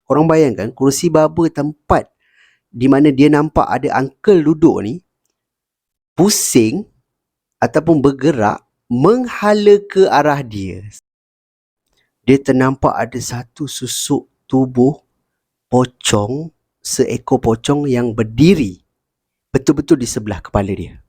Korang bayangkan kerusi barber tempat di mana dia nampak ada uncle duduk ni pusing ataupun bergerak menghala ke arah dia. Dia ternampak ada satu susuk tubuh pocong, seekor pocong yang berdiri betul-betul di sebelah kepala dia.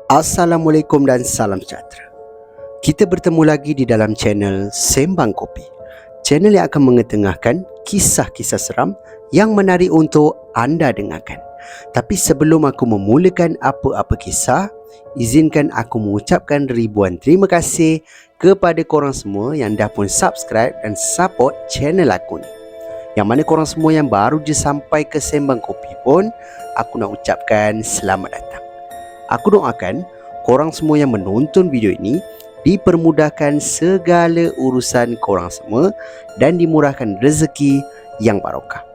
Assalamualaikum dan salam sejahtera. Kita bertemu lagi di dalam channel Sembang Kopi. Channel yang akan mengetengahkan kisah-kisah seram yang menarik untuk anda dengarkan. Tapi sebelum aku memulakan apa-apa kisah, izinkan aku mengucapkan ribuan terima kasih kepada korang semua yang dah pun subscribe dan support channel aku ni. Yang mana korang semua yang baru je sampai ke Sembang Kopi pun, aku nak ucapkan selamat datang. Aku doakan korang semua yang menonton video ini dipermudahkan segala urusan korang semua dan dimurahkan rezeki yang barokah.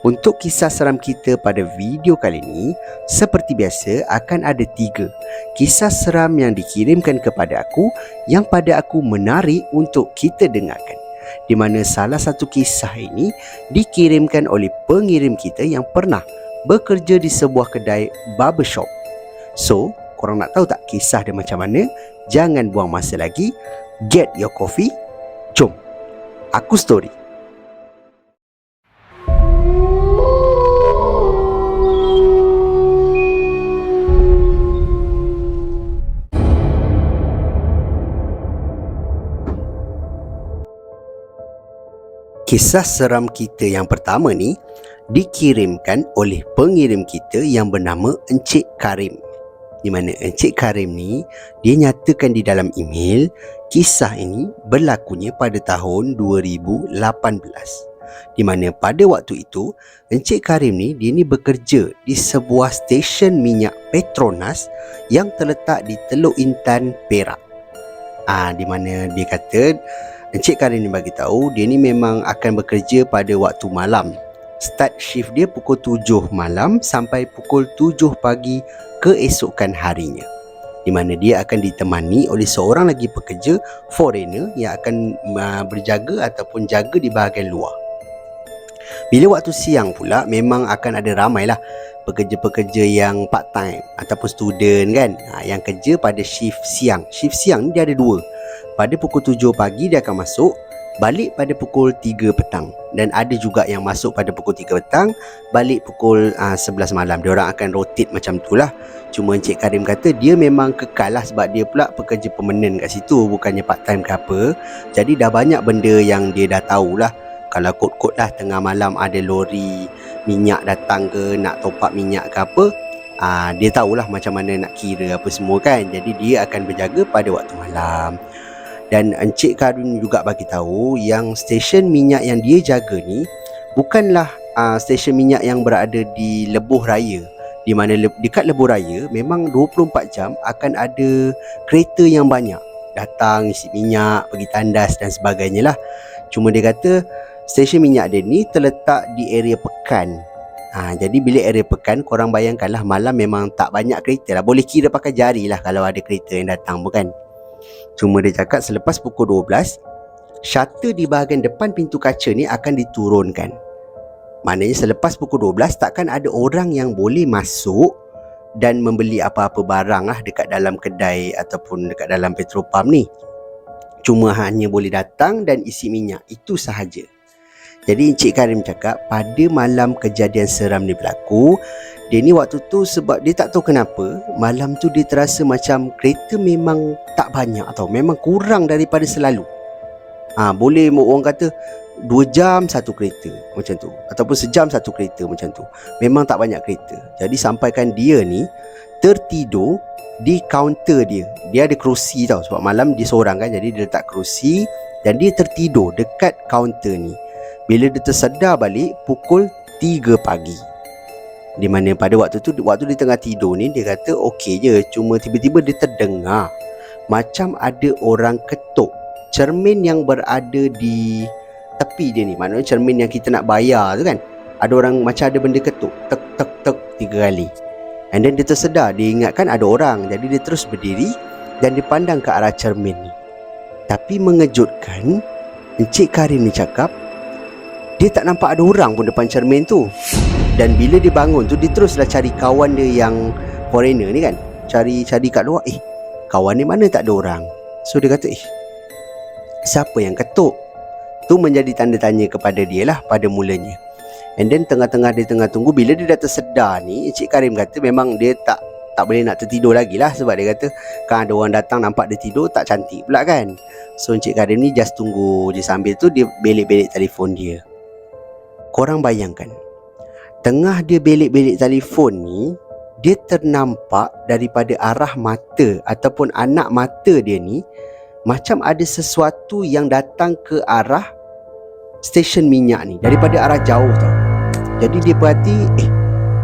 Untuk kisah seram kita pada video kali ini, seperti biasa akan ada 3 kisah seram yang dikirimkan kepada aku yang pada aku menarik untuk kita dengarkan. Di mana salah satu kisah ini dikirimkan oleh pengirim kita yang pernah bekerja di sebuah kedai barbershop. So, korang nak tahu tak kisah dia macam mana? Jangan buang masa lagi. Get your coffee. Jom, aku story. Kisah seram kita yang pertama ni dikirimkan oleh pengirim kita yang bernama Encik Karim. Di mana Encik Karim ni, dia nyatakan di dalam email, kisah ini berlakunya pada tahun 2018. Di mana pada waktu itu, Encik Karim ni, dia ni bekerja di sebuah stesen minyak Petronas yang terletak di Teluk Intan, Perak. Di mana dia kata, Encik Karim ni bagi tahu dia ni memang akan bekerja pada waktu malam. Start shift dia pukul 7 malam sampai pukul 7 pagi keesokan harinya. Di mana dia akan ditemani oleh seorang lagi pekerja foreigner yang akan berjaga ataupun jaga di bahagian luar. Bila waktu siang pula memang akan ada ramailah pekerja-pekerja yang part time ataupun student kan, yang kerja pada shift siang. Shift siang ni dia ada 2. Pada pukul 7 pagi dia akan masuk, balik pada pukul 3 petang. Dan ada juga yang masuk pada pukul 3 petang, balik pukul 11 malam. Dia orang akan rotate macam tu lah. Cuma Encik Karim kata dia memang kekal lah sebab dia pula pekerja permanent kat situ, bukannya part time ke apa. Jadi dah banyak benda yang dia dah tahulah. Kalau kod-kod lah tengah malam ada lori minyak datang ke, nak top up minyak ke apa, dia tahulah macam mana nak kira apa semua kan. Jadi dia akan berjaga pada waktu malam. Dan Encik Karim juga bagi tahu yang stesen minyak yang dia jaga ni bukanlah stesen minyak yang berada di Lebuh Raya. Di mana dekat Lebuh Raya memang 24 jam akan ada kereta yang banyak datang isi minyak, pergi tandas dan sebagainya lah. Cuma dia kata stesen minyak dia ni terletak di area Pekan. Jadi bila area Pekan, korang bayangkanlah malam memang tak banyak kereta lah. Boleh kira pakai jari lah kalau ada kereta yang datang, bukan? Cuma dia cakap selepas pukul 12, shutter di bahagian depan pintu kaca ni akan diturunkan. Maknanya selepas pukul 12 takkan ada orang yang boleh masuk dan membeli apa-apa barang lah dekat dalam kedai ataupun dekat dalam petrol pump ni. Cuma hanya boleh datang dan isi minyak, itu sahaja. Jadi Encik Karim cakap pada malam kejadian seram ni berlaku, dia ni waktu tu sebab dia tak tahu kenapa malam tu dia terasa macam kereta memang tak banyak atau memang kurang daripada selalu. Boleh orang kata 2 jam satu kereta macam tu, ataupun sejam satu kereta macam tu. Memang tak banyak kereta. Jadi sampaikan dia ni tertidur di kaunter dia. Dia ada kerusi tau, sebab malam dia seorang kan, jadi dia letak kerusi dan dia tertidur dekat kaunter ni. Bila dia tersedar balik pukul 3 pagi. Di mana pada waktu tu, waktu dia tengah tidur ni, dia kata okey je. Cuma tiba-tiba dia terdengar macam ada orang ketuk cermin yang berada di tepi dia ni. Maknanya cermin yang kita nak bayar tu kan, ada orang macam ada benda ketuk, tek tek tek 3 kali. And then dia tersedar, dia ingatkan ada orang. Jadi dia terus berdiri dan dia pandang ke arah cermin ni. Tapi mengejutkan, Encik Karim ni cakap dia tak nampak ada orang pun depan cermin tu. Dan bila dia bangun tu, dia teruslah cari kawan dia yang foreigner ni kan. Cari kat luar, kawan ni mana tak ada orang. So dia kata, siapa yang ketuk? Tu menjadi tanda tanya kepada dia lah pada mulanya. And then tengah-tengah dia tengah tunggu, bila dia dah tersedar ni, Encik Karim kata memang dia tak boleh nak tertidur lagi lah. Sebab dia kata kan ada orang datang nampak dia tidur tak cantik pula kan. So Encik Karim ni just tunggu je. Sambil tu dia belik-belik telefon dia. Korang bayangkan, tengah dia belik-belik telefon ni, dia ternampak daripada arah mata ataupun anak mata dia ni, macam ada sesuatu yang datang ke arah stesen minyak ni daripada arah jauh tau. Jadi dia perhati,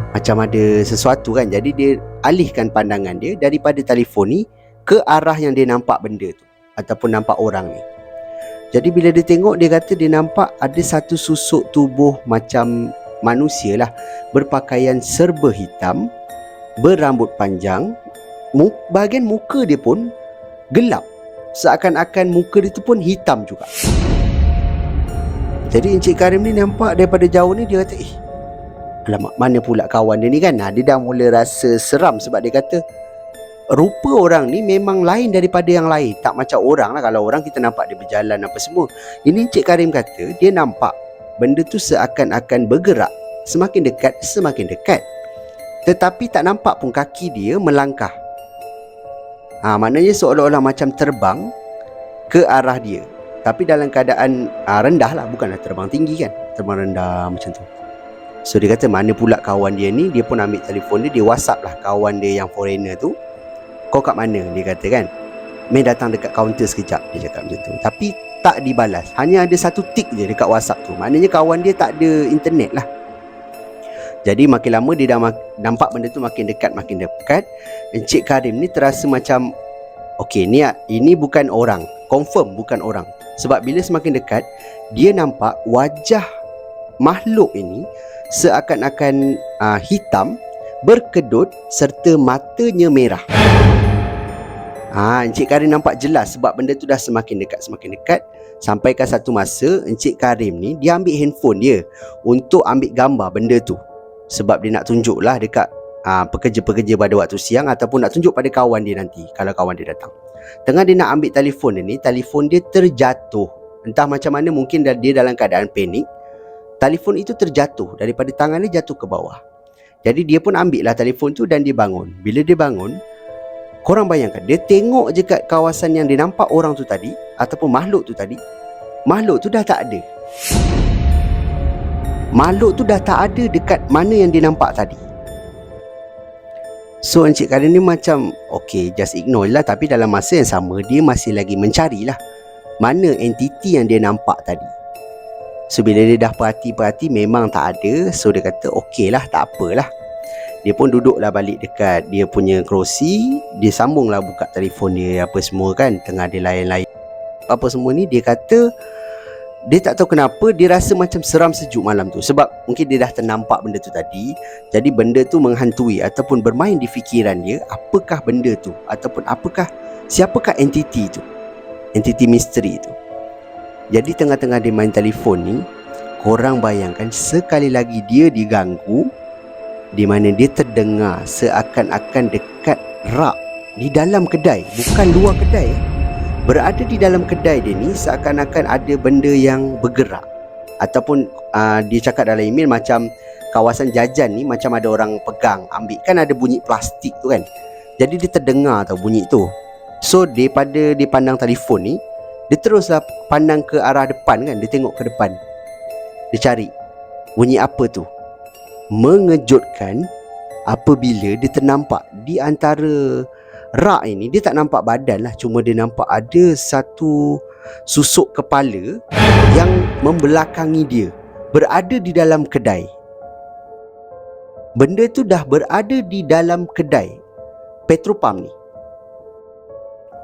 macam ada sesuatu kan. Jadi dia alihkan pandangan dia daripada telefon ni ke arah yang dia nampak benda tu ataupun nampak orang ni. Jadi bila dia tengok, dia kata dia nampak ada satu susuk tubuh macam manusia lah, berpakaian serba hitam, berambut panjang. Bahagian muka dia pun gelap, seakan-akan muka dia tu pun hitam juga. Jadi Encik Karim ni nampak daripada jauh ni, dia kata, alamak, mana pula kawan dia ni kan. Dia dah mula rasa seram sebab dia kata rupa orang ni memang lain daripada yang lain. Tak macam orang lah. Kalau orang kita nampak dia berjalan apa semua. Ini Encik Karim kata dia nampak benda tu seakan-akan bergerak, semakin dekat, tetapi tak nampak pun kaki dia melangkah. Maknanya seolah-olah macam terbang ke arah dia, tapi dalam keadaan rendah lah, bukanlah terbang tinggi kan, terbang rendah macam tu. So dia kata mana pula kawan dia ni. Dia pun ambil telefon dia whatsapp lah kawan dia yang foreigner tu. Kau kat mana? Dia kata kan, main datang dekat kaunter sekejap, dia cakap macam tu. Tapi tak dibalas, hanya ada satu tik je dekat WhatsApp tu. Maknanya kawan dia tak ada internet lah. Jadi makin lama dia dah nampak benda tu makin dekat. Encik Karim ni terasa macam okey, ini bukan orang, confirm bukan orang. Sebab bila semakin dekat, dia nampak wajah makhluk ini seakan-akan hitam, berkedut serta matanya merah. Encik Karim nampak jelas sebab benda tu dah semakin dekat. Sampai ke satu masa Encik Karim ni dia ambil handphone dia untuk ambil gambar benda tu. Sebab dia nak tunjuk lah dekat pekerja-pekerja pada waktu siang, ataupun nak tunjuk pada kawan dia nanti kalau kawan dia datang. Tengah dia nak ambil telefon dia ni, telefon dia terjatuh. Entah macam mana, mungkin dia dalam keadaan panik. Telefon itu terjatuh daripada tangan dia, jatuh ke bawah. Jadi dia pun ambil lah telefon tu dan dia bangun. Bila dia bangun, korang bayangkan, dia tengok je kat kawasan yang dia nampak orang tu tadi ataupun makhluk tu tadi. Makhluk tu dah tak ada. Makhluk tu dah tak ada dekat mana yang dia nampak tadi. So Encik Karim ni macam okay, just ignore lah. Tapi dalam masa yang sama, dia masih lagi mencarilah mana entiti yang dia nampak tadi. So bila dia dah perhati memang tak ada. So dia kata okey lah, tak apalah. Dia pun duduklah balik dekat dia punya kerusi. Dia sambunglah buka telefon dia apa semua kan. Tengah dia lain-lain apa semua ni. Dia kata dia tak tahu kenapa dia rasa macam seram sejuk malam tu. Sebab mungkin dia dah ternampak benda tu tadi. Jadi benda tu menghantui ataupun bermain di fikiran dia. Apakah benda tu? Ataupun siapakah entiti tu? Entiti misteri tu. Jadi tengah-tengah dia main telefon ni, korang bayangkan sekali lagi dia diganggu, di mana dia terdengar seakan-akan dekat rak di dalam kedai, bukan luar kedai. Berada di dalam kedai dia ni seakan-akan ada benda yang bergerak. Ataupun dia cakap dalam email macam kawasan jajan ni macam ada orang pegang, ambil, kan ada bunyi plastik tu kan. Jadi dia terdengar tau bunyi tu. So daripada dia pandang telefon ni, dia teruslah pandang ke arah depan kan. Dia tengok ke depan, dia cari bunyi apa tu. Mengejutkan apabila dia ternampak di antara rak ini, dia tak nampak badan lah, cuma dia nampak ada satu susuk kepala yang membelakangi dia, berada di dalam kedai. Benda tu dah berada di dalam kedai Petropam ni.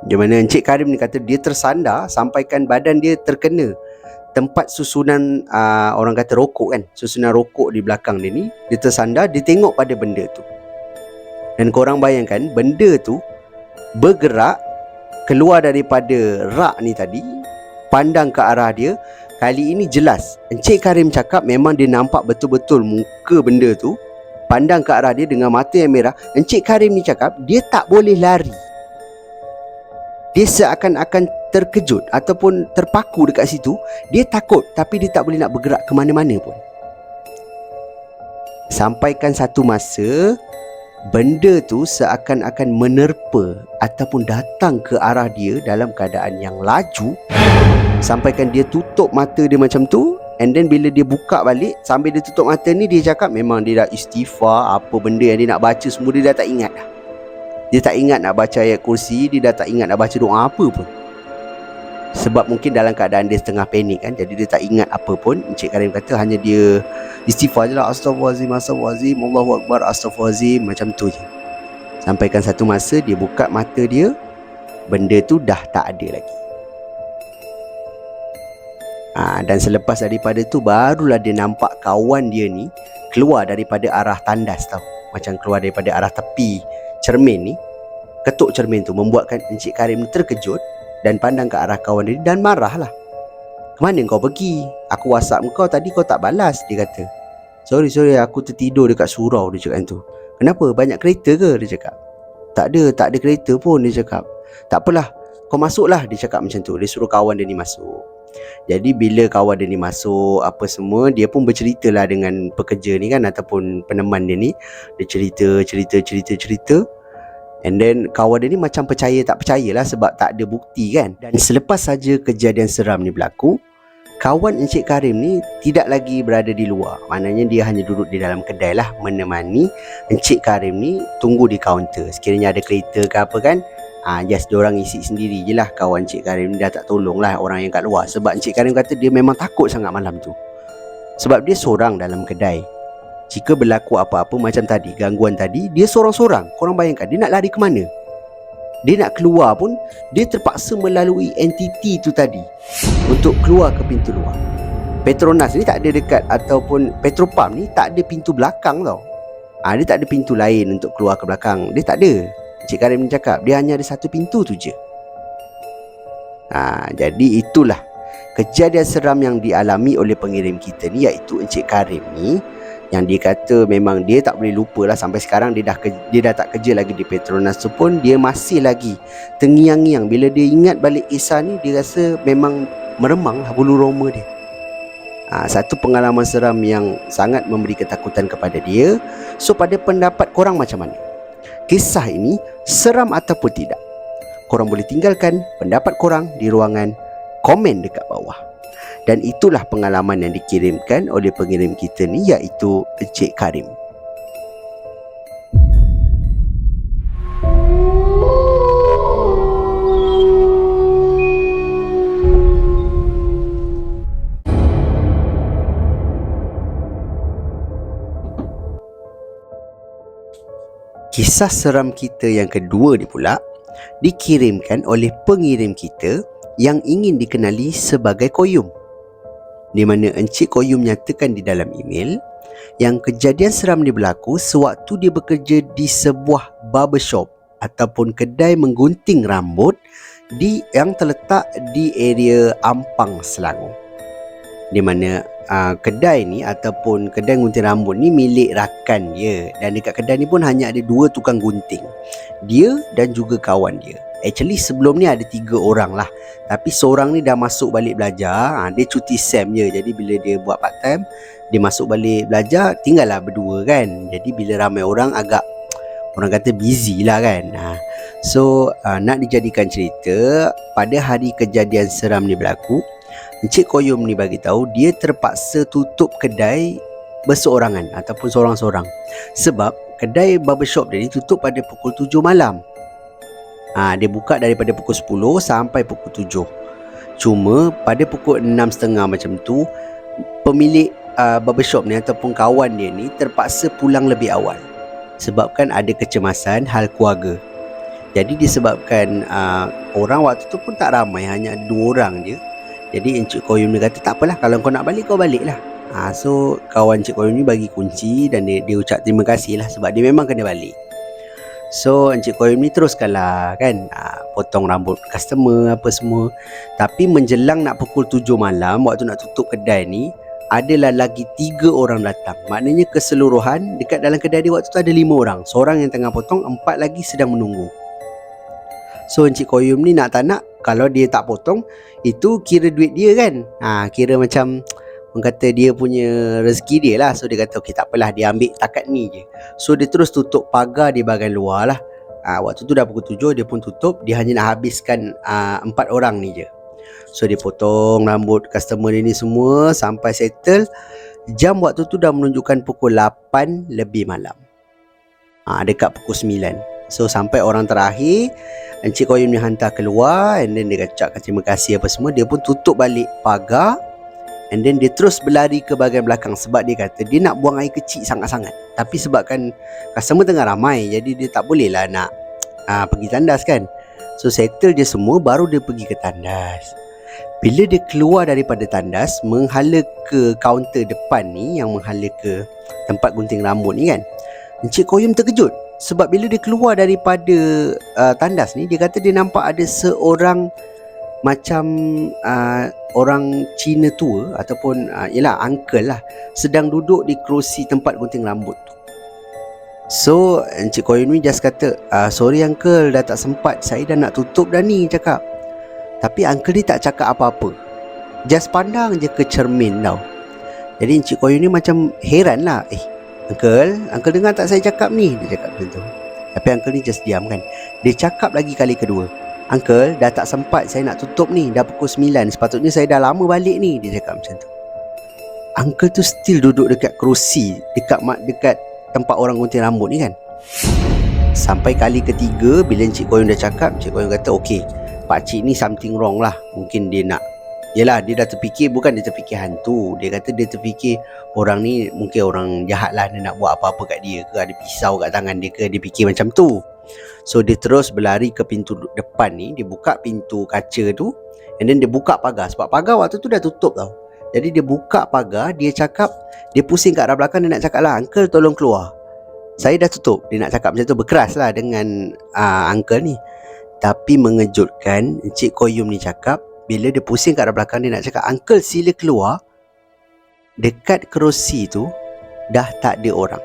Di mana Encik Karim ni kata dia tersandar sampaikan badan dia terkena tempat susunan orang kata rokok kan, susunan rokok di belakang dia ni. Dia tersandar, dia tengok pada benda tu. Dan korang bayangkan benda tu bergerak keluar daripada rak ni tadi, pandang ke arah dia. Kali ini jelas Encik Karim cakap memang dia nampak betul-betul muka benda tu pandang ke arah dia dengan mata yang merah. Encik Karim ni cakap dia tak boleh lari. Dia seakan-akan terkejut ataupun terpaku dekat situ. Dia takut tapi dia tak boleh nak bergerak ke mana-mana pun. Sampaikan satu masa benda tu seakan-akan menerpa ataupun datang ke arah dia dalam keadaan yang laju. Sampaikan dia tutup mata dia macam tu. And then bila dia buka balik, sambil dia tutup mata ni, dia cakap memang dia dah istighfar. Apa benda yang dia nak baca semua dia dah tak ingat dah. Dia tak ingat nak baca ayat kursi. Dia dah tak ingat nak baca doa apa pun. Sebab mungkin dalam keadaan dia setengah panik kan. Jadi dia tak ingat apa pun. Encik Karim kata hanya dia istighfar je lah. Astaghfirullahaladzim, astaghfirullahaladzim, Allahu Akbar, astaghfirullahaladzim. Macam tu je. Sampaikan satu masa dia buka mata dia, benda tu dah tak ada lagi. Dan selepas daripada tu barulah dia nampak kawan dia ni keluar daripada arah tandas tau. Macam keluar daripada arah tepi cermin ni. Ketuk cermin tu membuatkan Encik Karim ni terkejut dan pandang ke arah kawan dia dan marah lah. "Kemana kau pergi? Aku WhatsApp kau tadi kau tak balas," dia kata. Sorry aku tertidur dekat surau," dia cakap tu. "Kenapa? Banyak kereta ke?" dia cakap. Tak ada kereta pun," dia cakap. "Tak apalah, kau masuklah," dia cakap macam tu. Dia suruh kawan dia ni masuk. Jadi bila kawan dia ni masuk apa semua, dia pun berceritalah dengan pekerja ni kan, ataupun peneman dia ni. Dia cerita. And then kawan dia ni macam percaya tak percayalah sebab tak ada bukti kan. Dan selepas saja kejadian seram ni berlaku, kawan Encik Karim ni tidak lagi berada di luar. Maknanya dia hanya duduk di dalam kedai lah, menemani Encik Karim ni tunggu di kaunter. Sekiranya ada kereta ke apa kan, just diorang isi sendiri je lah. Kawan Encik Karim ni dah tak tolong lah orang yang kat luar. Sebab Encik Karim kata dia memang takut sangat malam tu. Sebab dia seorang dalam kedai. Jika berlaku apa-apa macam tadi, gangguan tadi, dia seorang-seorang. Korang bayangkan dia nak lari ke mana? Dia nak keluar pun dia terpaksa melalui entiti tu tadi untuk keluar ke pintu luar. Petronas ni tak ada dekat, ataupun Petropam ni tak ada pintu belakang tau. Dia tak ada pintu lain untuk keluar ke belakang. Dia tak ada. Encik Karim ni cakap dia hanya ada satu pintu tu je. Jadi itulah kejadian seram yang dialami oleh pengirim kita ni, iaitu Encik Karim ni, yang dia kata memang dia tak boleh lupa lah. Sampai sekarang dia dah tak kerja lagi di Petronas tu pun dia masih lagi terngiang-ngiang. Bila dia ingat balik kisah ni, dia rasa memang meremang lah bulu roma dia. Satu pengalaman seram yang sangat memberi ketakutan kepada dia. So pada pendapat korang macam mana? Kisah ini seram ataupun tidak? Korang boleh tinggalkan pendapat korang di ruangan komen dekat bawah. Dan itulah pengalaman yang dikirimkan oleh pengirim kita ni, iaitu Encik Karim. Kisah seram kita yang kedua ni pula dikirimkan oleh pengirim kita yang ingin dikenali sebagai Koyum. Di mana Encik Koyum nyatakan di dalam email yang kejadian seram ni berlaku sewaktu dia bekerja di sebuah barbershop ataupun kedai menggunting rambut yang terletak di area Ampang, Selangor. Di mana kedai ni ataupun kedai gunting rambut ni milik rakan dia. Dan dekat kedai ni pun hanya ada 2 tukang gunting, dia dan juga kawan dia. Actually sebelum ni ada 3 orang lah, tapi seorang ni dah masuk balik belajar. Dia cuti SEM je. Jadi bila dia buat part time, dia masuk balik belajar, tinggallah berdua kan. Jadi bila ramai orang, agak orang kata busy lah kan. So nak dijadikan cerita, pada hari kejadian seram ni berlaku, Encik Koyum ni bagi tahu dia terpaksa tutup kedai berseorangan ataupun seorang-seorang. Sebab kedai barbershop dia ni tutup pada pukul 7 malam. Dia buka daripada pukul 10 sampai pukul 7. Cuma pada pukul 6.30 macam tu, pemilik barbershop ni ataupun kawan dia ni terpaksa pulang lebih awal sebabkan ada kecemasan hal keluarga. Jadi disebabkan orang waktu tu pun tak ramai, hanya ada 2 orang je. Jadi Encik Koyum ni kata, tak apalah, kalau kau nak balik, kau balik lah. So kawan Encik Koyum ni bagi kunci dan dia ucap terima kasih lah sebab dia memang kena balik. So Encik Koyum ni teruskanlah kan, potong rambut customer apa semua. Tapi menjelang nak pukul 7 malam, waktu nak tutup kedai ni, adalah lagi 3 orang datang. Maknanya keseluruhan dekat dalam kedai dia waktu tu ada 5 orang. Seorang yang tengah potong, 4 lagi sedang menunggu. So Encik Koyum ni nak tak nak, kalau dia tak potong, itu kira duit dia kan. Kira macam orang kata dia punya rezeki dia lah. So dia kata okey, tak apalah, dia ambil takat ni je. So dia terus tutup pagar di bahagian luar lah. Waktu tu dah pukul 7, dia pun tutup. Dia hanya nak habiskan 4 orang ni je. So dia potong rambut customer ni semua sampai settle. Jam waktu tu dah menunjukkan pukul 8 lebih malam, dekat pukul 9. So sampai orang terakhir, Encik Koyum ni hantar keluar, and then dia ucapkan terima kasih apa semua. Dia pun tutup balik pagar, and then dia terus berlari ke bahagian belakang sebab dia kata dia nak buang air kecil sangat-sangat. Tapi sebabkan customer tengah ramai, jadi dia tak boleh lah nak pergi tandas kan. So settle je semua, baru dia pergi ke tandas. Bila dia keluar daripada tandas, menghala ke kaunter depan ni, yang menghala ke tempat gunting rambut ni kan, Encik Koyum terkejut. Sebab bila dia keluar daripada tandas ni, dia kata dia nampak ada seorang macam orang Cina tua ataupun yelah uncle lah, sedang duduk di kerusi tempat gunting rambut tu. So Encik Koyum ni just kata, sorry uncle, dah tak sempat, saya dah nak tutup dah ni, cakap. Tapi uncle ni tak cakap apa-apa, just pandang je ke cermin tau. Jadi Encik Koyum ni macam heran lah, Uncle dengar tak saya cakap ni? Dia cakap macam tu. Tapi uncle ni just diam kan. Dia cakap lagi kali kedua, uncle, dah tak sempat, saya nak tutup ni, dah pukul 9, sepatutnya saya dah lama balik ni. Dia cakap macam tu. Uncle tu still duduk dekat kerusi, dekat tempat orang gunting rambut ni kan. Sampai kali ketiga, bila Encik Koyum dah cakap, Encik Koyum kata, okey, pakcik ni something wrong lah. Mungkin dia nak, yelah, dia dah terfikir, bukan dia terfikir hantu, dia kata dia terfikir orang ni mungkin orang jahat lah, dia nak buat apa-apa kat dia ke, ada pisau kat tangan dia ke, dia fikir macam tu. So dia terus berlari ke pintu depan ni, dia buka pintu kaca tu, and then dia buka pagar, sebab pagar waktu tu dah tutup tau. Jadi dia buka pagar, dia cakap, dia pusing kat arah belakang, dia nak cakap lah, uncle tolong keluar, saya dah tutup. Dia nak cakap macam tu, berkeras lah dengan uncle ni. Tapi mengejutkan, Encik Koyum ni cakap, bila dia pusing kat arah belakang, dia nak cakap, uncle sila keluar, dekat kerusi tu dah tak ada orang.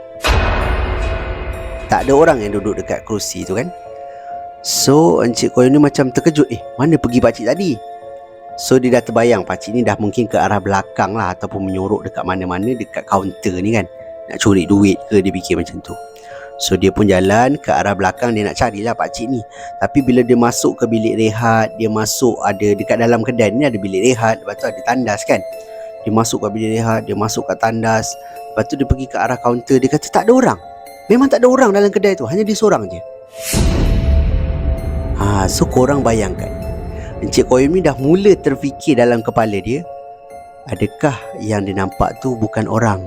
Tak ada orang yang duduk dekat kerusi tu kan. So Encik Koyum ni macam terkejut, mana pergi pakcik tadi? So dia dah terbayang pakcik ni dah mungkin ke arah belakang lah, ataupun menyorok dekat mana-mana dekat kaunter ni kan, nak curi duit ke, dia fikir macam tu. So dia pun jalan ke arah belakang, dia nak carilah pakcik ni. Tapi bila dia masuk ke bilik rehat, dia masuk, ada dekat dalam kedai ni ada bilik rehat, lepas tu ada tandas kan. Dia masuk ke bilik rehat, dia masuk kat tandas, lepas tu dia pergi ke arah kaunter, dia kata tak ada orang. Memang tak ada orang dalam kedai tu, hanya dia seorang je. So korang bayangkan, Encik Koyum ni dah mula terfikir dalam kepala dia, adakah yang dia nampak tu bukan orang?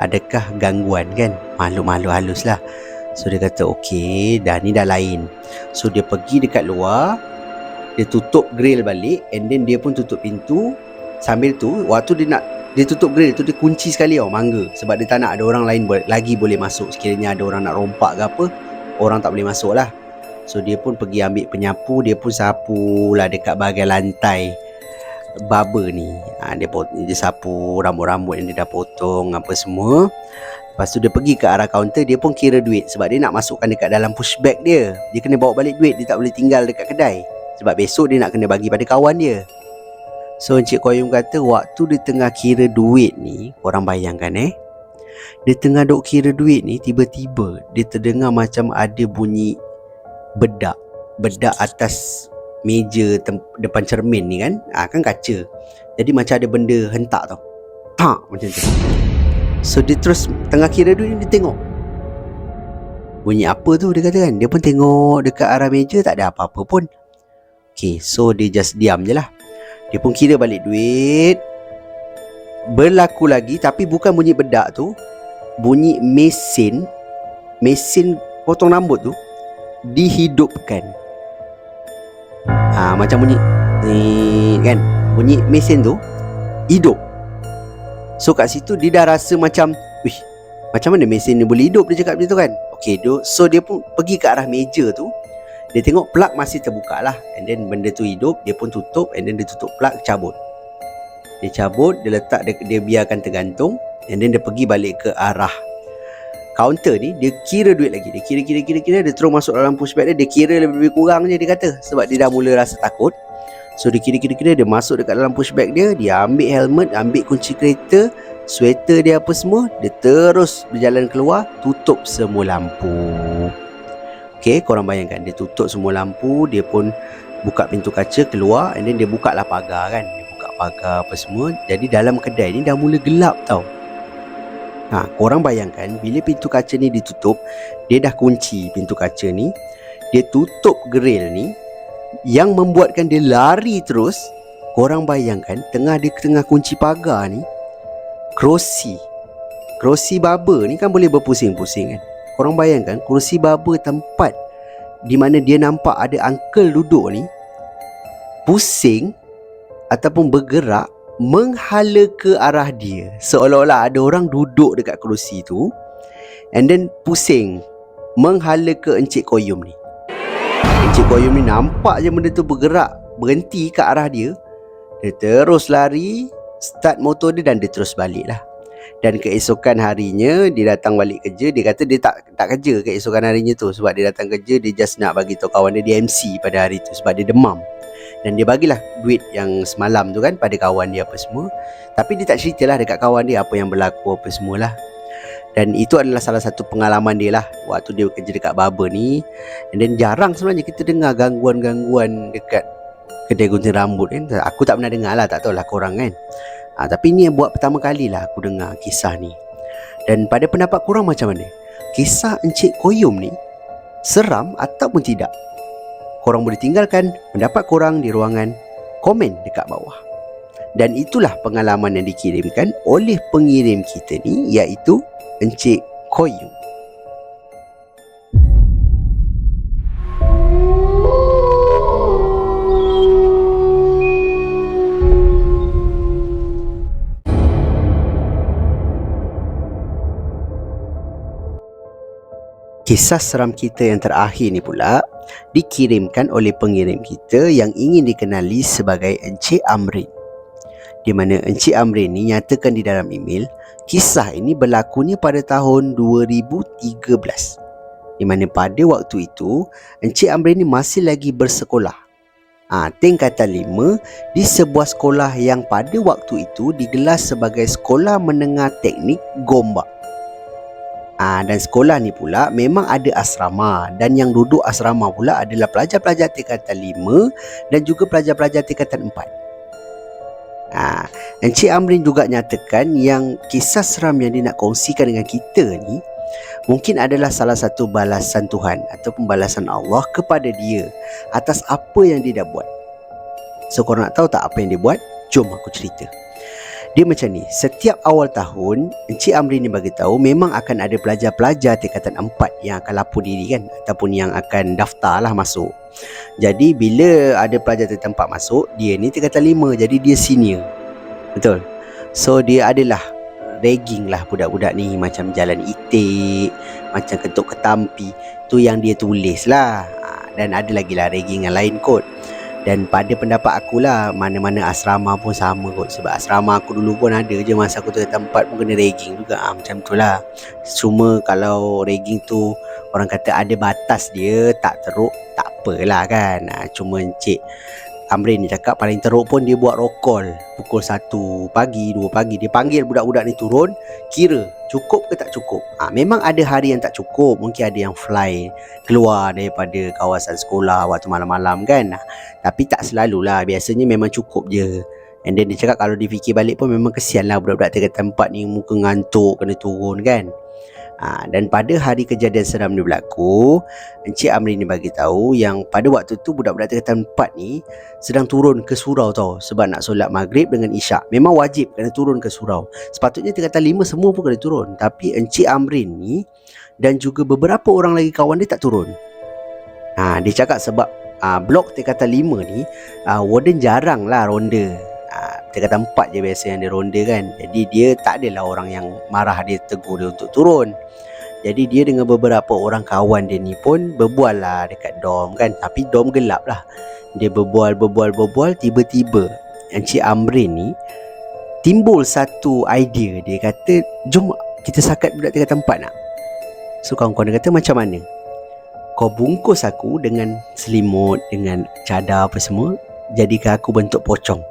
Adakah gangguan kan? Makhluk-makhluk halus lah. So dia kata okey, dah ni dah lain. So dia pergi dekat luar, dia tutup grill balik, and then dia pun tutup pintu. Sambil tu, waktu dia tutup grill tu, dia kunci sekali mangga. Sebab dia tak nak ada orang lain lagi boleh masuk. Sekiranya ada orang nak rompak ke apa, orang tak boleh masuk lah. So dia pun pergi ambil penyapu, dia pun sapu lah dekat bahagian lantai barber ni. Dia sapu rambut-rambut yang dia dah potong apa semua. Lepas tu dia pergi ke arah kaunter, dia pun kira duit sebab dia nak masukkan dekat dalam pushback dia. Dia kena bawa balik duit, dia tak boleh tinggal dekat kedai sebab besok dia nak kena bagi pada kawan dia. So Encik Koyum kata waktu dia tengah kira duit ni, korang bayangkan dia tengah duk kira duit ni, tiba-tiba dia terdengar macam ada bunyi bedak atas meja depan cermin ni kan. Kan kaca, jadi macam ada benda hentak tau, macam tu. So dia terus tengah kira duit ni, dia tengok bunyi apa tu, dia kata kan. Dia pun tengok dekat arah meja, tak ada apa-apa pun. Okay, so dia just diam je lah. Dia pun kira balik duit. berlaku lagi, tapi bukan bunyi bedak tu, bunyi mesin potong rambut tu dihidupkan. Macam bunyi ni kan, bunyi mesin tu hidup. So kat situ dia dah rasa macam, wih, macam mana mesin ni boleh hidup, dia cakap macam tu kan. Okay, so dia pun pergi ke arah meja tu. Dia tengok plug masih terbuka lah, and then benda tu hidup. Dia pun tutup, and then dia tutup plug, cabut. Dia cabut, dia letak, dia biarkan tergantung, and then dia pergi balik ke arah kaunter ni. Dia kira duit lagi. Dia kira. Dia terus masuk dalam push bag dia. Dia kira lebih kurang je, dia kata, sebab dia dah mula rasa takut. So dia kira. Dia masuk dekat dalam push bag dia. Dia ambil helmet, ambil kunci kereta, sweater dia apa semua. Dia terus berjalan keluar, tutup semua lampu. Okay, korang bayangkan, dia tutup semua lampu. Dia pun buka pintu kaca, keluar, and then dia buka lah pagar kan. Dia buka pagar apa semua. Jadi dalam kedai ni dah mula gelap tau. Korang bayangkan, bila pintu kaca ni ditutup, dia dah kunci pintu kaca ni, dia tutup grill ni, yang membuatkan dia lari terus. Korang bayangkan, tengah kunci pagar ni, kerusi barber ni kan boleh berpusing-pusing kan. Korang bayangkan, kerusi barber tempat di mana dia nampak ada uncle duduk ni, pusing ataupun bergerak menghala ke arah dia, seolah-olah ada orang duduk dekat kerusi tu, and then pusing menghala ke Encik Koyum ni. Encik Koyum ni nampak je benda tu bergerak, berhenti ke arah dia. Dia terus lari, start motor dia, dan dia terus balik lah. Dan keesokan harinya dia datang balik kerja. Dia kata dia tak kerja keesokan harinya tu, sebab dia datang kerja, dia just nak bagi tahu kawan dia MC pada hari tu, sebab dia demam. Dan dia bagilah duit yang semalam tu kan pada kawan dia apa semua. Tapi dia tak ceritalah dekat kawan dia apa yang berlaku apa semualah. Dan itu adalah salah satu pengalaman dia lah waktu dia kerja dekat barber ni. And then jarang sebenarnya kita dengar gangguan-gangguan dekat kedai gunting rambut kan. Aku tak pernah dengar lah, tak tahulah korang kan. Tapi ni buat pertama kali lah aku dengar kisah ni. Dan pada pendapat korang macam mana? Kisah Encik Koyum ni seram ataupun tidak? Korang boleh tinggalkan pendapat korang di ruangan komen dekat bawah. Dan itulah pengalaman yang dikirimkan oleh pengirim kita ni, iaitu Encik Koyum. Kisah seram kita yang terakhir ni pula dikirimkan oleh pengirim kita yang ingin dikenali sebagai Encik Amrin. Di mana Encik Amrin ni nyatakan di dalam email, kisah ini berlakunya pada tahun 2013. Di mana pada waktu itu Encik Amrin ni masih lagi bersekolah. Tingkatan 5 di sebuah sekolah yang pada waktu itu digelar sebagai Sekolah Menengah Teknik Gombak. Dan sekolah ni pula memang ada asrama, dan yang duduk asrama pula adalah pelajar-pelajar tingkatan 5 dan juga pelajar-pelajar tingkatan 4. Encik Amrin juga nyatakan yang kisah seram yang dia nak kongsikan dengan kita ni mungkin adalah salah satu balasan Tuhan ataupun balasan Allah kepada dia atas apa yang dia dah buat. So korang nak tahu tak apa yang dia buat? Jom aku cerita. Dia macam ni, setiap awal tahun Encik Amrin ni bagi tahu memang akan ada pelajar-pelajar tingkatan 4 yang akan lapor diri kan, ataupun yang akan daftar lah masuk. Jadi bila ada pelajar tingkatan 4 masuk, dia ni tingkatan 5, jadi dia senior. Betul. So dia adalah ragging lah budak-budak ni, macam jalan itik, macam ketuk ketampi. Tu yang dia tulis lah. Dan ada lagi lah ragging yang lain kot. Dan pada pendapat akulah, mana-mana asrama pun sama kot. Sebab asrama aku dulu pun ada je, masa aku tingkatan 4 pun kena ragging juga. Macam tu lah. Cuma kalau ragging tu orang kata ada batas dia, tak teruk tak apalah kan. Cuma Encik Amrin ni cakap paling teruk pun dia buat roll call pukul 1 pagi, 2 pagi. Dia panggil budak-budak ni turun, kira cukup ke tak cukup. Memang ada hari yang tak cukup. Mungkin ada yang fly keluar daripada kawasan sekolah waktu malam-malam kan. Tapi tak selalulah. Biasanya memang cukup je. And then dia cakap kalau dia fikir balik pun memang kesian lah budak-budak tingkatan 4 ni, muka ngantuk kena turun kan. Dan pada hari kejadian seram ni berlaku, Encik Amrin ni bagi tahu yang pada waktu tu budak-budak tingkatan 4 ni sedang turun ke surau tau, sebab nak solat maghrib dengan isyak. Memang wajib kena turun ke surau. Sepatutnya tingkatan 5 semua pun kena turun, tapi Encik Amrin ni dan juga beberapa orang lagi kawan dia tak turun. Dia cakap sebab blok tingkatan 5 ni warden jarang lah ronda. Tingkatan 4 je biasa yang dia ronda kan. Jadi dia tak adalah orang yang marah dia, tegur dia untuk turun. Jadi dia dengan beberapa orang kawan dia ni pun berbual lah dekat dom kan. Tapi dom gelap lah. Dia berbual. Tiba-tiba Encik Amrin ni timbul satu idea. Dia kata, jom kita sakat budak tingkatan 4 nak. So kawan-kawan dia kata, macam mana? Kau bungkus aku dengan selimut, dengan cadar apa semua, jadikan aku bentuk pocong.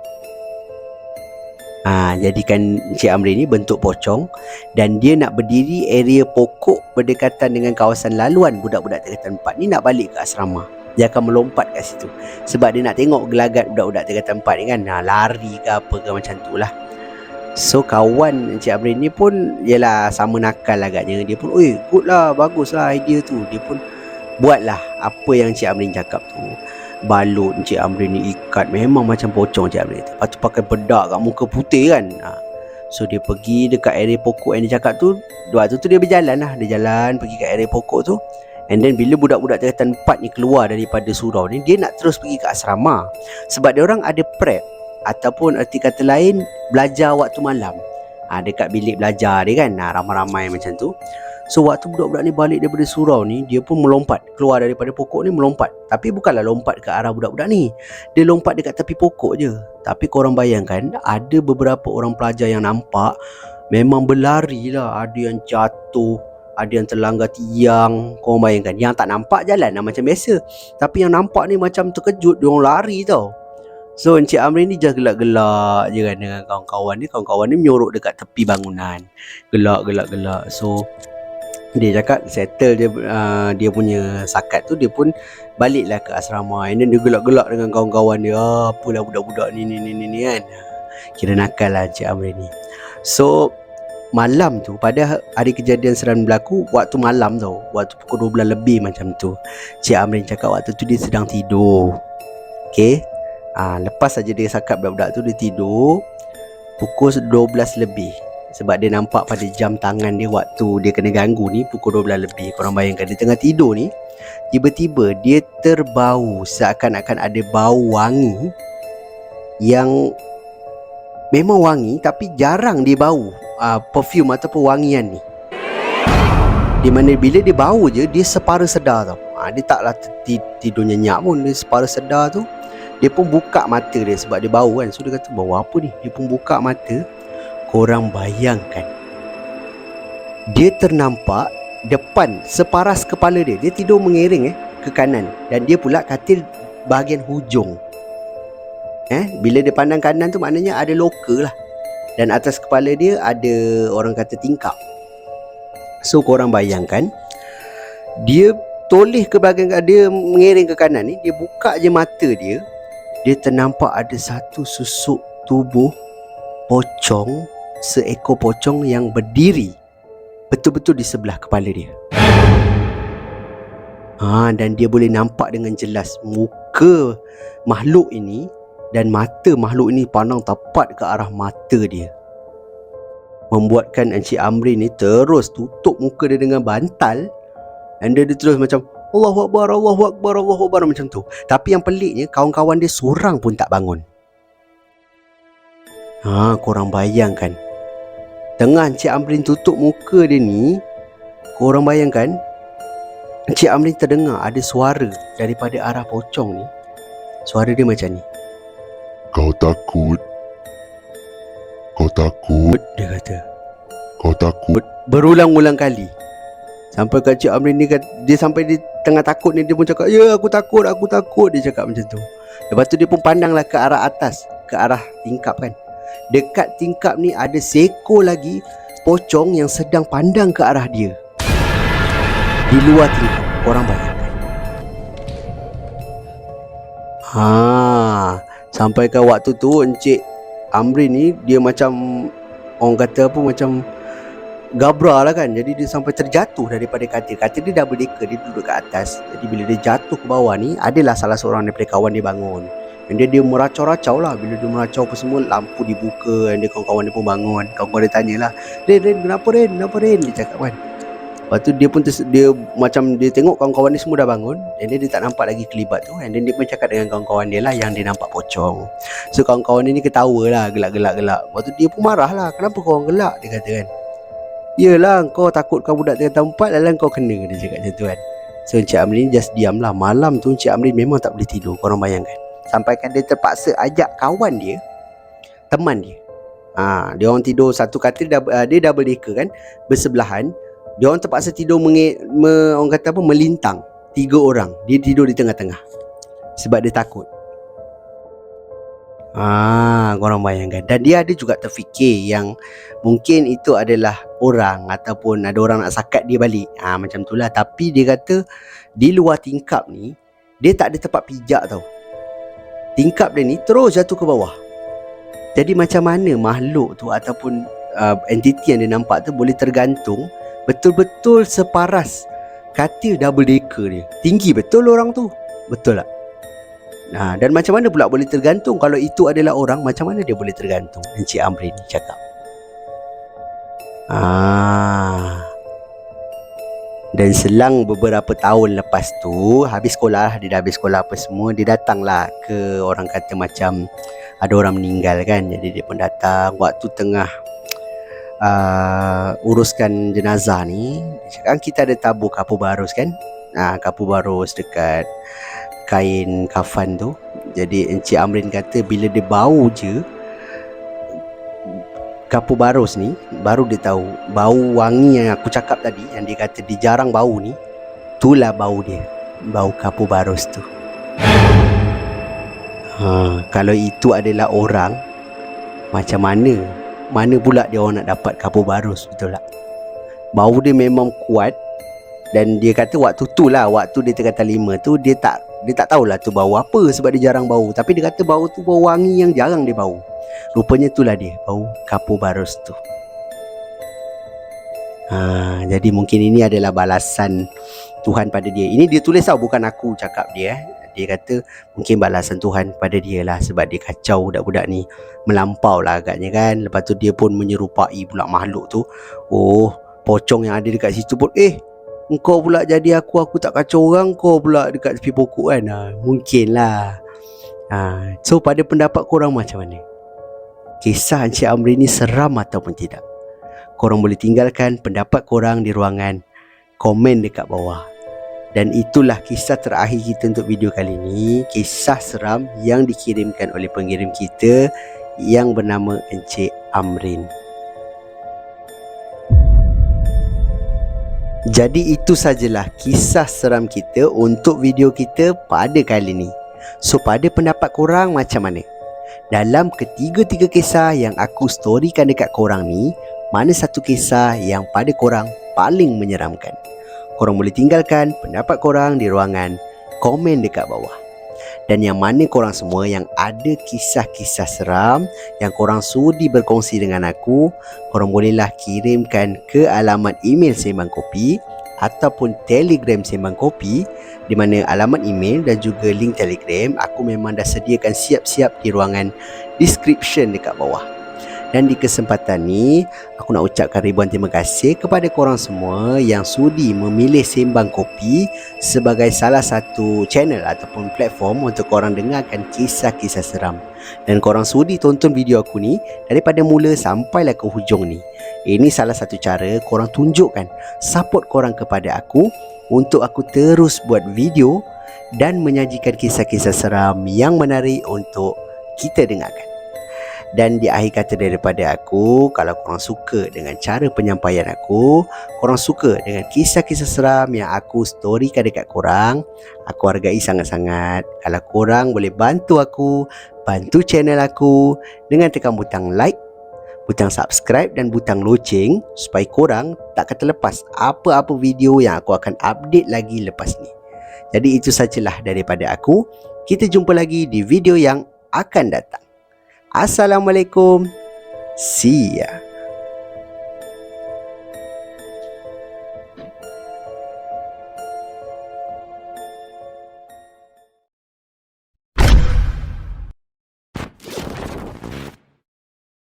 Jadikan Encik Amrin ni bentuk pocong, dan dia nak berdiri area pokok berdekatan dengan kawasan laluan budak-budak tingkatan 4 ni nak balik ke asrama. Dia akan melompat kat situ sebab dia nak tengok gelagat budak-budak tingkatan 4 ni kan, lari ke apa ke macam tu lah. So kawan Encik Amrin ni pun yelah sama nakal agaknya. Dia pun good lah, bagus lah idea tu. Dia pun buatlah apa yang Encik Amrin cakap tu. Balut Encik Amrin ni ikat memang macam pocong Encik Amrin. Lepas tu pakai bedak kat muka putih kan. So dia pergi dekat area pokok yang dia cakap tu. Waktu tu dia berjalan lah. Dia jalan pergi kat area pokok tu. And then bila budak-budak tingkatan 4 ni keluar daripada surau ni, dia nak terus pergi ke asrama. Sebab dia orang ada prep, ataupun erti kata lain, belajar waktu malam. Dekat bilik belajar dia kan, ramai-ramai macam tu. So waktu budak-budak ni balik daripada surau ni, dia pun melompat, keluar daripada pokok ni melompat. Tapi bukanlah lompat ke arah budak-budak ni. Dia lompat dekat tepi pokok je. Tapi korang bayangkan, ada beberapa orang pelajar yang nampak memang berlari lah. Ada yang jatuh, ada yang terlanggar tiang. Korang bayangkan, yang tak nampak jalan lah macam biasa. Tapi yang nampak ni macam terkejut, dia orang lari tau. So Encik Amrin ni just gelak-gelak je kan dengan kawan-kawan ni. Kawan-kawan ni menyorok dekat tepi bangunan, gelak. So dia cakap settle dia punya sakat tu, dia pun baliklah ke asrama. And then dia gelak-gelak dengan kawan-kawan dia. Apalah budak-budak ni kan. Kira nakal lah Encik Amrin ni. So malam tu, pada hari kejadian seram berlaku, waktu malam tau, waktu pukul 12 lebih macam tu, Encik Amrin cakap waktu tu dia sedang tidur. Okay, lepas saja dia sakat budak-budak tu, dia tidur pukul 12 lebih. Sebab dia nampak pada jam tangan dia waktu dia kena ganggu ni pukul 12 lebih. Korang bayangkan dia tengah tidur ni, tiba-tiba dia terbau seakan-akan ada bau wangi yang memang wangi tapi jarang dia bau perfume ataupun wangian ni. Di mana bila dia bau je, dia separa sedar tau. Dia taklah tidur nyenyak pun, dia separa sedar tu. Dia pun buka mata dia sebab dia bau kan. So dia kata, bau apa ni? Dia pun buka mata. Korang bayangkan, dia ternampak depan separas kepala dia. Dia tidur mengiring ke kanan, dan dia pula katil bahagian hujung. Bila dia pandang kanan tu maknanya ada loka lah. Dan atas kepala dia ada orang kata tingkap. So korang bayangkan, dia toleh ke bahagian, dia mengiring ke kanan ni. Dia buka je mata dia, dia ternampak ada satu susuk tubuh pocong, seekor pocong yang berdiri betul-betul di sebelah kepala dia. Dan dia boleh nampak dengan jelas muka makhluk ini, dan mata makhluk ini pandang tepat ke arah mata dia. Membuatkan Encik Amrin ni terus tutup muka dia dengan bantal, dan dia terus macam Allahu Akbar, Allahu Akbar, Allahu Akbar macam tu. Tapi yang peliknya, kawan-kawan dia seorang pun tak bangun. Korang bayangkan, tengah Encik Amrin tutup muka dia ni, korang bayangkan Encik Amrin terdengar ada suara daripada arah pocong ni. Suara dia macam ni. Kau takut? Dia kata. Kau takut? Berulang-ulang kali. Sampai kat Encik Amrin ni, dia sampai dia tengah takut ni, dia pun cakap, ya aku takut. Dia cakap macam tu. Lepas tu dia pun pandanglah ke arah atas, ke arah tingkap kan. Dekat tingkap ni ada seekor lagi pocong yang sedang pandang ke arah dia. Di luar tingkap. Korang bayangkan. Sampai ke waktu tu Encik Amrin ni, dia macam orang kata apa, macam gabra lah kan. Jadi dia sampai terjatuh daripada katil. Katil dia double decker, dia duduk kat atas. Jadi bila dia jatuh ke bawah ni, adalah salah seorang daripada kawan dia bangun. Dan dia meracau-racau lah. Bila dia meracau apa semua, lampu dibuka, dan dia kawan-kawan dia pun bangun. Kawan-kawan dia tanyalah, Ren, kenapa Ren? Dia cakap kan. Lepas tu dia pun dia macam dia tengok kawan-kawan dia semua dah bangun, dan dia tak nampak lagi kelibat tu. And then dia pun cakap dengan kawan-kawan dia lah yang dia nampak pocong. So kawan-kawan dia ni ketawa lah, gelak. Lepas tu dia pun marah lah, kenapa kau orang gelak, dia kata kan. Yelah, kau takut kau budak tengah tempat, lalu kau kena, dia cakap macam tu kan. So Encik Amrin just diam lah. Malam tu Encik Amrin memang tak boleh tidur, korang bayangkan. Sampaikan dia terpaksa ajak kawan dia, teman dia. Dia orang tidur satu katil, dia double decker kan, bersebelahan. Dia orang terpaksa tidur orang kata apa, melintang. 3 orang. Dia tidur di tengah-tengah sebab dia takut. Korang bayangkan. Dan dia ada juga terfikir yang mungkin itu adalah orang, ataupun ada orang nak sakat dia balik. Macam tu lah. Tapi dia kata di luar tingkap ni, dia tak ada tempat pijak tau. Tingkap dia ni terus jatuh ke bawah. Jadi macam mana makhluk tu ataupun entiti yang dia nampak tu boleh tergantung betul-betul separas katil double decker dia. Tinggi betul orang tu. Betul tak? Dan macam mana pula boleh tergantung? Kalau itu adalah orang, macam mana dia boleh tergantung? Encik Amrin cakap. Dan selang beberapa tahun lepas tu, habis sekolah, dia dah habis sekolah apa semua, dia datanglah ke, orang kata macam ada orang meninggal kan. Jadi dia pun datang waktu tengah uruskan jenazah ni. Kan kita ada tabur kapur barus kan. Kapur barus dekat kain kafan tu. Jadi Encik Amrin kata bila dia bau je kapur barus ni, baru dia tahu bau wangi yang aku cakap tadi, yang dia kata dia jarang bau ni, itulah bau dia, bau kapur barus tu. Kalau itu adalah orang, macam mana pula dia orang nak dapat kapur barus, betul tak? Bau dia memang kuat. Dan dia kata waktu dia tingkatan 5 tu, dia tak tahulah tu bau apa sebab dia jarang bau. Tapi dia kata bau tu bau wangi yang jarang dia bau. Rupanya itulah dia, bau kapur barus tu. Jadi mungkin ini adalah balasan Tuhan pada dia. Ini dia tulis tau, bukan aku cakap dia. Dia kata mungkin balasan Tuhan pada dia lah, sebab dia kacau budak-budak ni. Melampau lah agaknya kan. Lepas tu dia pun menyerupai pula makhluk tu. Pocong yang ada dekat situ pun, engkau pula jadi aku tak kacau orang, kau pula dekat tepi pokok kan. Mungkin lah. So pada pendapat korang macam mana? Kisah Encik Amrin ni seram ataupun tidak? Korang boleh tinggalkan pendapat korang di ruangan komen dekat bawah. Dan itulah kisah terakhir kita untuk video kali ini. Kisah seram yang dikirimkan oleh pengirim kita yang bernama Encik Amrin. Jadi itu sajalah kisah seram kita untuk video kita pada kali ini. So pada pendapat korang macam mana? Dalam ketiga-tiga kisah yang aku storykan dekat korang ni, mana satu kisah yang pada korang paling menyeramkan? Korang boleh tinggalkan pendapat korang di ruangan komen dekat bawah. Dan yang mana korang semua yang ada kisah-kisah seram yang korang sudi berkongsi dengan aku, korang bolehlah kirimkan ke alamat email Sembang Kopi ataupun Telegram Sembang Kopi, di mana alamat email dan juga link Telegram aku memang dah sediakan siap-siap di ruangan description dekat bawah. Dan di kesempatan ni, aku nak ucapkan ribuan terima kasih kepada korang semua yang sudi memilih Sembang Kopi sebagai salah satu channel ataupun platform untuk korang dengarkan kisah-kisah seram. Dan korang sudi tonton video aku ni daripada mula sampailah ke hujung ni. Ini salah satu cara korang tunjukkan support korang kepada aku untuk aku terus buat video dan menyajikan kisah-kisah seram yang menarik untuk kita dengarkan. Dan di akhir kata daripada aku, kalau korang suka dengan cara penyampaian aku, korang suka dengan kisah-kisah seram yang aku storykan dekat korang, aku hargai sangat-sangat kalau korang boleh bantu aku, bantu channel aku dengan tekan butang like, butang subscribe dan butang loceng, supaya korang tak akan terlepas apa-apa video yang aku akan update lagi lepas ni. Jadi itu sajalah daripada aku. Kita jumpa lagi di video yang akan datang. Assalamualaikum. See ya.